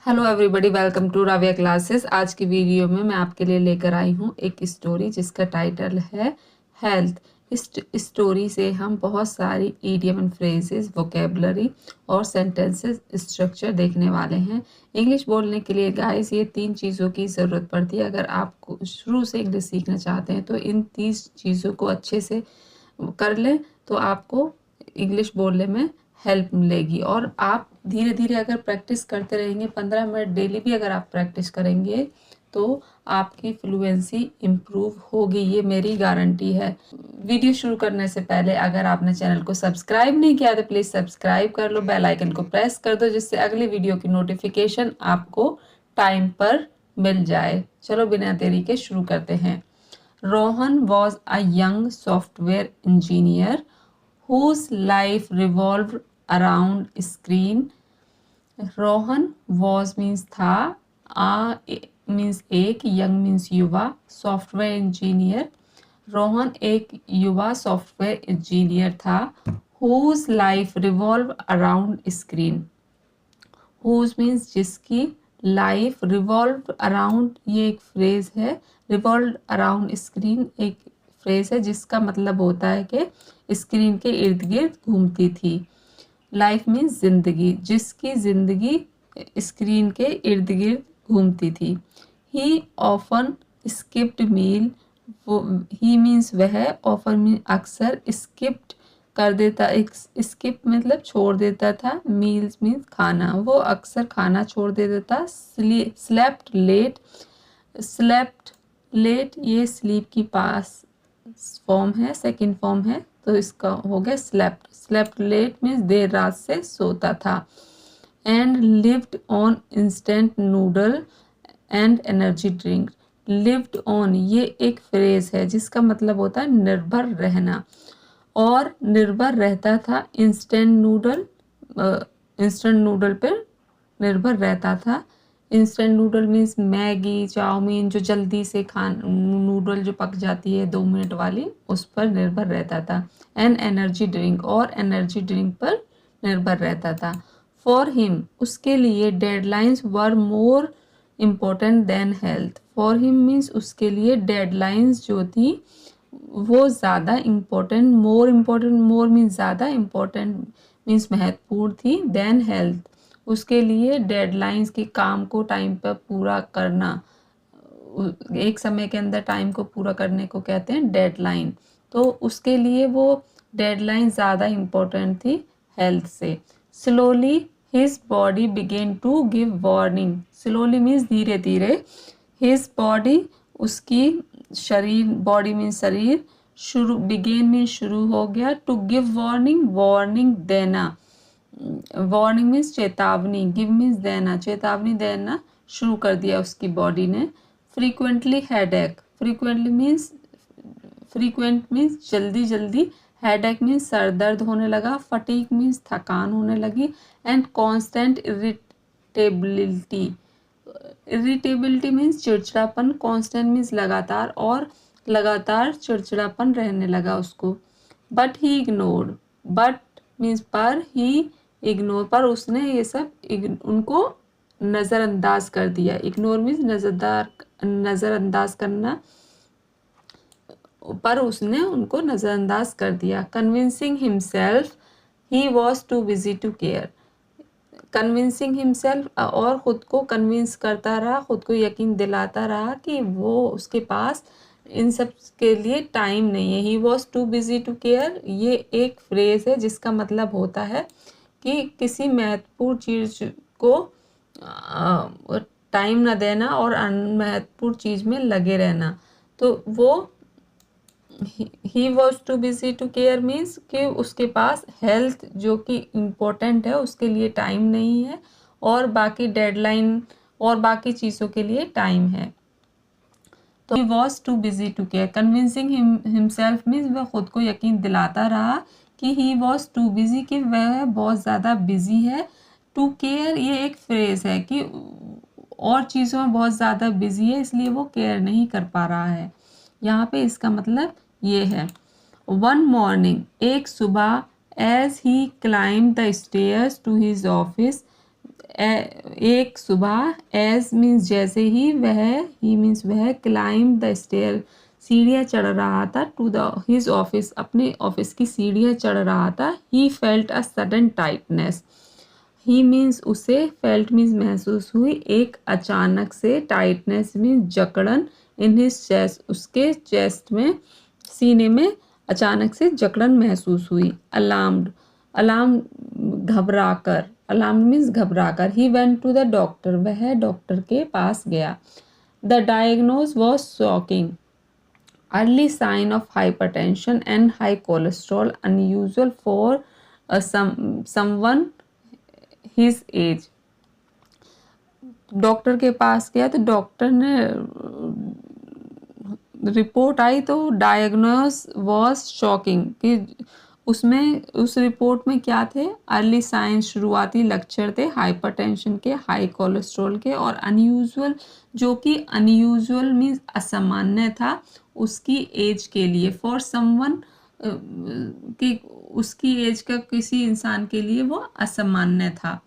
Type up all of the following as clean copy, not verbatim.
Hello everybody, welcome to Raviya classes. आज की video में मैं आपके लिए लेकर आई हूँ एक स्टोरी जिसका टाइटल है हेल्थ। इस स्टोरी से हम बहुत सारी ईडियम एंड फ्रेजेस, वोकेबलरी और सेंटेंसेस स्ट्रक्चर देखने वाले हैं। इंग्लिश बोलने के लिए गाइस ये 3 चीज़ों की ज़रूरत पड़ती है। अगर आप शुरू से इंग्लिश सीखना चाहते हैं तो इन 30 चीज़ों को अच्छे से कर लें तो आपको इंग्लिश बोलने में हेल्प मिलेगी। और आप धीरे धीरे अगर प्रैक्टिस करते रहेंगे, 15 मिनट डेली भी अगर आप प्रैक्टिस करेंगे तो आपकी फ्लुएंसी इम्प्रूव होगी, ये मेरी गारंटी है। वीडियो शुरू करने से पहले अगर आपने चैनल को सब्सक्राइब नहीं किया तो प्लीज़ सब्सक्राइब कर लो, बेल आइकन को प्रेस कर दो जिससे अगली वीडियो की नोटिफिकेशन आपको टाइम पर मिल जाए। चलो बिना देरी के शुरू करते हैं। Rohan was a young software engineer whose life revolved around screen. Rohan was means था, a means एक, young means युवा, सॉफ्टवेयर इंजीनियर। रोहन एक युवा सॉफ्टवेयर इंजीनियर था whose life revolved around screen. whose means जिसकी, लाइफ, रिवॉल्व अराउंड ये एक फ्रेज है, रिवॉल्व अराउंड स्क्रीन एक फ्रेज है जिसका मतलब होता है कि स्क्रीन के इर्द गिर्द घूमती थी। लाइफ मीन्स जिंदगी, जिसकी जिंदगी स्क्रीन के इर्द गिर्द घूमती थी। ही ऑफन स्किप्ड मील, वो ही मीन्स वह, ऑफन मीन अक्सर, स्किप्ड कर देता, एक स्किप मतलब छोड़ देता था, मील्स मीन्स खाना, वो अक्सर खाना छोड़ देता था। स्लेप्ट लेट, स्लेप्ट लेट ये स्लीप की पास फॉर्म है, सेकंड फॉर्म है, तो इसका हो गया स्लेप्ट। स्लेप्ट लेट मीन्स देर रात से सोता था। And lived on instant noodle and energy drink. Lived on ये एक फ्रेज है जिसका मतलब होता है निर्भर रहना, और निर्भर रहता था इंस्टेंट नूडल, इंस्टेंट नूडल पर निर्भर रहता था। Instant noodle means Maggi, chowmein, जो जल्दी से नूडल जो पक जाती है 2 मिनट वाली, उस पर निर्भर रहता था। एंड एनर्जी ड्रिंक, और एनर्जी ड्रिंक पर निर्भर रहता था। फॉर हिम उसके लिए, deadlines were more important then health. For him means उसके लिए डेडलाइंस जो थी वो ज़्यादा इम्पोर्टेंट, मोर मीन्स ज़्यादा, इम्पोर्टेंट मीन्स महत्वपूर्ण थी, देन हेल्थ उसके लिए डेडलाइंस के काम को टाइम पर पूरा करना, एक समय के अंदर टाइम को पूरा करने को कहते हैं डेडलाइन, तो उसके लिए वो डेडलाइन ज़्यादा इम्पोर्टेंट थी हेल्थ से। Slowly his body began to give warning, slowly means धीरे धीरे, हिज बॉडी उसकी शरीर, बॉडी मीन्स शरीर, शुरू, बिगेन मीन्स शुरू हो गया, टू गिव वार्निंग वार्निंग देना, वार्निंग मीन्स चेतावनी, गिव मीन्स देना, चेतावनी देना शुरू कर दिया उसकी बॉडी ने। Frequently headache, frequently means, frequent means जल्दी जल्दी, हेडेक मीन्स सर दर्द होने लगा, फटीक मीन्स थकान होने लगी, and constant irritability, irritability means चिड़चिड़ापन, कॉन्स्टेंट मीन्स लगातार, और लगातार चिड़चिड़ापन रहने लगा उसको। But he ignored, but means पर, ही इग्नोर पर उसने ये सब उनको नज़रअंदाज कर दिया। इग्नोर मीन्स नज़रअंदाज करना, पर उसने उनको नज़रअंदाज कर दिया। Convincing himself he was too busy to care, convincing himself, और ख़ुद को कन्विंस करता रहा, ख़ुद को यकीन दिलाता रहा कि वो, उसके पास इन सब के लिए टाइम नहीं है। He was too busy to care ये एक फ्रेज़ है जिसका मतलब होता है कि किसी महत्वपूर्ण चीज़ को टाइम ना देना और अनमहत्वपूर्ण चीज़ में लगे रहना। तो वो he was too busy to care means कि उसके पास हेल्थ जो कि इम्पोर्टेंट है उसके लिए टाइम नहीं है, और बाकी डेडलाइन और बाकी चीज़ों के लिए टाइम है। तो he was too busy to care, convincing himself means वह खुद को यकीन दिलाता रहा कि ही वॉज टू बिजी, कि वह बहुत ज़्यादा बिजी है। टू केयर ये एक फ्रेज़ है कि और चीज़ों में बहुत ज़्यादा बिजी है इसलिए वो केयर नहीं कर पा रहा है, यहाँ पे इसका मतलब ये है। वन मॉर्निंग एक सुबह, as he climb the stairs to his office, एक सुबह, एज मीन्स जैसे ही, ही मीन्स वह, क्लाइम द स्टेयर सीढ़ियाँ चढ़ रहा था, टू द हिज ऑफिस अपने ऑफिस की सीढ़ियाँ चढ़ रहा था, he felt a sudden tightness, he means उसे, फेल्ट मीन्स महसूस हुई, एक अचानक से, टाइटनेस मीन्स जकड़न, इन हिज चेस्ट उसके चेस्ट में, सीने में अचानक से जकड़न महसूस हुई, अलार्म्ड अलार्म घबराकर, अलार्म मीन्स घबराकर, he went to the doctor वह डॉक्टर के पास गया, the diagnose was shocking, early sign of hypertension and high cholesterol unusual for someone his age। Doctor के पास गया तो डॉक्टर ने रिपोर्ट आई तो डायग्नोस वॉज शॉकिंग कि उसमें उस रिपोर्ट में क्या थे, अर्ली साइंस शुरुआती लक्षण थे हाइपरटेंशन के, हाई कोलेस्ट्रॉल के, और अनयूजुअल जो कि अनयूजुअल मीन्स असामान्य था उसकी एज के लिए, फॉर समवन कि उसकी एज का किसी इंसान के लिए वो असामान्य था।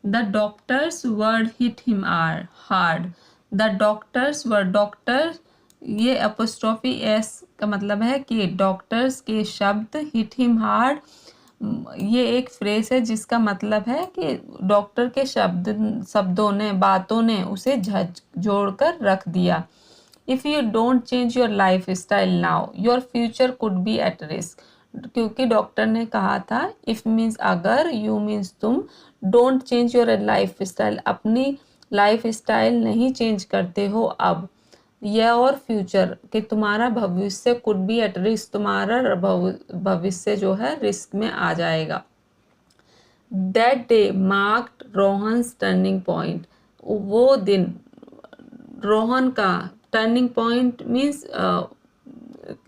The doctors word hit him hard, the doctors word, doctor ये अपोस्ट्रोफी एस का मतलब है कि डॉक्टर्स के शब्द, हिट हिम हार्ड ये एक फ्रेज है जिसका मतलब है कि डॉक्टर के शब्दों ने, बातों ने उसे झकझोर कर रख दिया। If you don't change your life style now your future could be at risk, क्योंकि डॉक्टर ने कहा था, इफ़ मीन्स अगर, यू मीन्स तुम, don't change your life style अपनी लाइफ स्टाइल नहीं चेंज करते हो अब, यह और फ्यूचर कि तुम्हारा भविष्य कुड बी एट रिस्क, तुम्हारा भविष्य जो है रिस्क में आ जाएगा। That day marked Rohan's turning point, वो दिन रोहन का टर्निंग पॉइंट मीन्स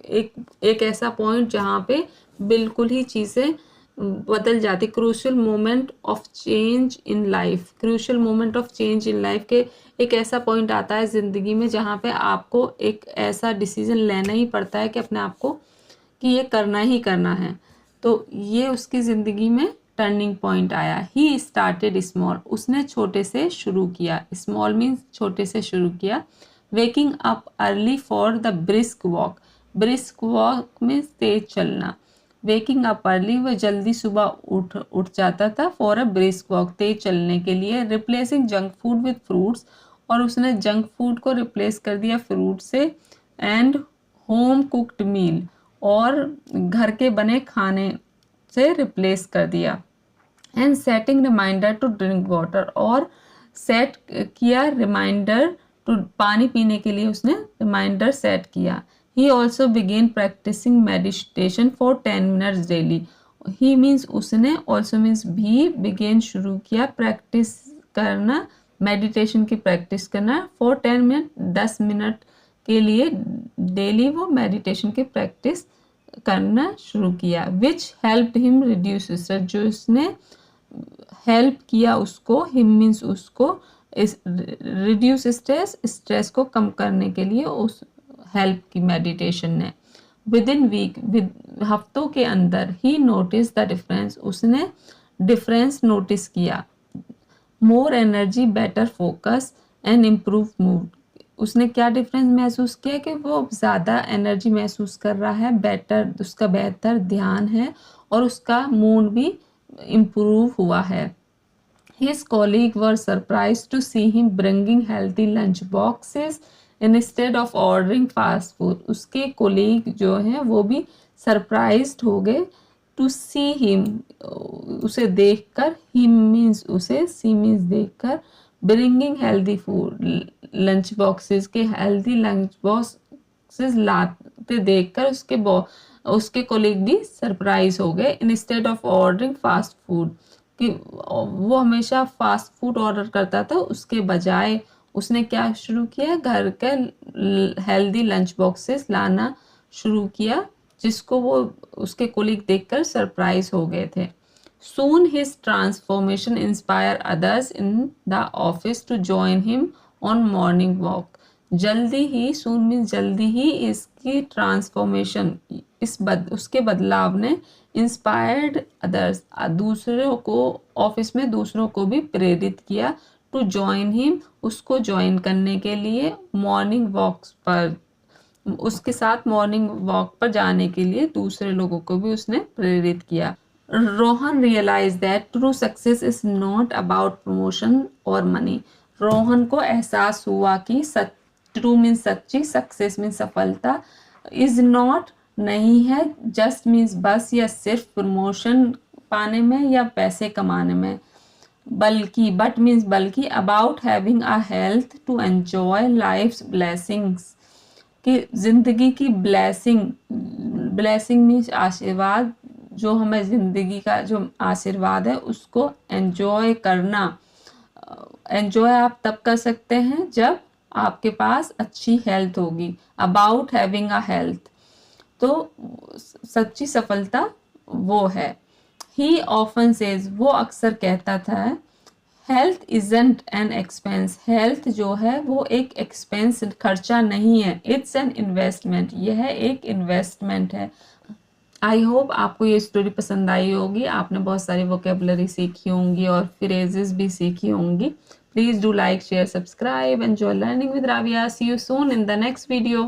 एक ऐसा पॉइंट जहाँ पे बिल्कुल ही चीज़ें बदल जाती, crucial moment of change in life, crucial moment of change in life के एक ऐसा पॉइंट आता है ज़िंदगी में जहाँ पे आपको एक ऐसा डिसीजन लेना ही पड़ता है कि अपने आप को कि ये करना ही करना है, तो ये उसकी ज़िंदगी में टर्निंग पॉइंट आया। ही स्टार्टेड स्मॉल, उसने छोटे से शुरू किया, स्मॉल मीन्स छोटे से शुरू किया। Waking up early for the brisk walk, brisk walk means तेज चलना, वेकिंग अप अर्ली वो जल्दी सुबह उठ जाता था, फॉर अ ब्रिस्क वॉक तेज चलने के लिए। Replacing junk food with fruits, और उसने जंक फूड को रिप्लेस कर दिया फ्रूट से, एंड होम कुक्ड मील, और घर के बने खाने से रिप्लेस कर दिया। And setting reminder to drink water, और सेट किया रिमाइंडर टू, पानी पीने के लिए उसने रिमाइंडर सेट किया। He also began practising meditation for 10 minutes daily, he means उसने, ऑल्सो मीन्स भी, बिगेन शुरू किया, प्रैक्टिस करना, मेडिटेशन की प्रैक्टिस करना, फॉर 10 मिनट 10 मिनट के लिए डेली वो मेडिटेशन की प्रैक्टिस करना शुरू किया। विच हेल्प्ड हिम रिड्यूस स्ट्रेस, जो उसने हेल्प किया उसको, हिम मीन्स उसको, रिड्यूस स्ट्रेस, स्ट्रेस को कम करने के लिए उस हेल्प की मेडिटेशन ने। विद इन वीक, हफ्तों के अंदर, ही नोटिस द डिफरेंस, उसने डिफरेंस नोटिस किया। More energy, better focus and improve mood, उसने क्या डिफरेंस महसूस किया कि वो ज़्यादा एनर्जी महसूस कर रहा है, बेटर, उसका बेहतर ध्यान है, और उसका मूड भी इम्प्रूव हुआ है। His colleagues were surprised to see him bringing healthy lunch boxes instead of ordering fast food. उसके कोलीग जो हैं वो भी सरप्राइज्ड हो गए, टू सी हिम, उसे देखकर, हिम मीन्स उसे, सी मीन्स देखकर, bringing healthy food, lunch boxes के हेल्दी लंच बॉक्सेस लाते देखकर उसके कोलीग भी सरप्राइज हो गए। Instead of ordering fast food, कि वो हमेशा फास्ट फूड ऑर्डर करता था, उसके बजाय उसने क्या शुरू किया, घर के हेल्दी लंच बॉक्सेस लाना शुरू किया, जिसको वो उसके कोलीग देखकर सरप्राइज हो गए थे। Soon his transformation inspired others in the office to join him on morning walk. जल्दी ही, सून मीन्स जल्दी ही, इसकी ट्रांसफॉर्मेशन, उसके बदलाव ने इंस्पायर्ड अदर्स, दूसरों को, ऑफिस में दूसरों को भी प्रेरित किया, टू जॉइन हिम, उसको ज्वाइन करने के लिए, मॉर्निंग वॉक्स पर, उसके साथ मॉर्निंग वॉक पर जाने के लिए दूसरे लोगों को भी उसने प्रेरित किया। Rohan realise that true success is not about promotion और मनी। रोहन को एहसास हुआ कि ट्रू मीन्स सच्ची, सक्सेस मीन्स सफलता, इज नॉट नहीं है, जस्ट मीन्स बस या सिर्फ प्रमोशन पाने में या पैसे कमाने में, बल्कि बट मीन्स बल्कि about having a health to enjoy life's blessings, कि जिंदगी की ब्लेसिंग, ब्लेसिंग मीन्स आशीर्वाद, जो हमें जिंदगी का जो आशीर्वाद है उसको एंजॉय करना। एंजॉय आप तब कर सकते हैं जब आपके पास अच्छी हेल्थ होगी। अबाउट हैविंग अ हेल्थ, तो सच्ची सफलता वो है। ही ऑफन सेज, वो अक्सर कहता था, health isn't an expense, health जो है वो एक एक्सपेंस, खर्चा नहीं है, इट्स एन इन्वेस्टमेंट, यह एक इन्वेस्टमेंट है। आई होप आपको ये स्टोरी पसंद आई होगी, आपने बहुत सारी वोकेबलरी सीखी होंगी और फ्रेजेस भी सीखी होंगी। Please do like, share, subscribe, enjoy learning with Raviya. See you soon in the next video.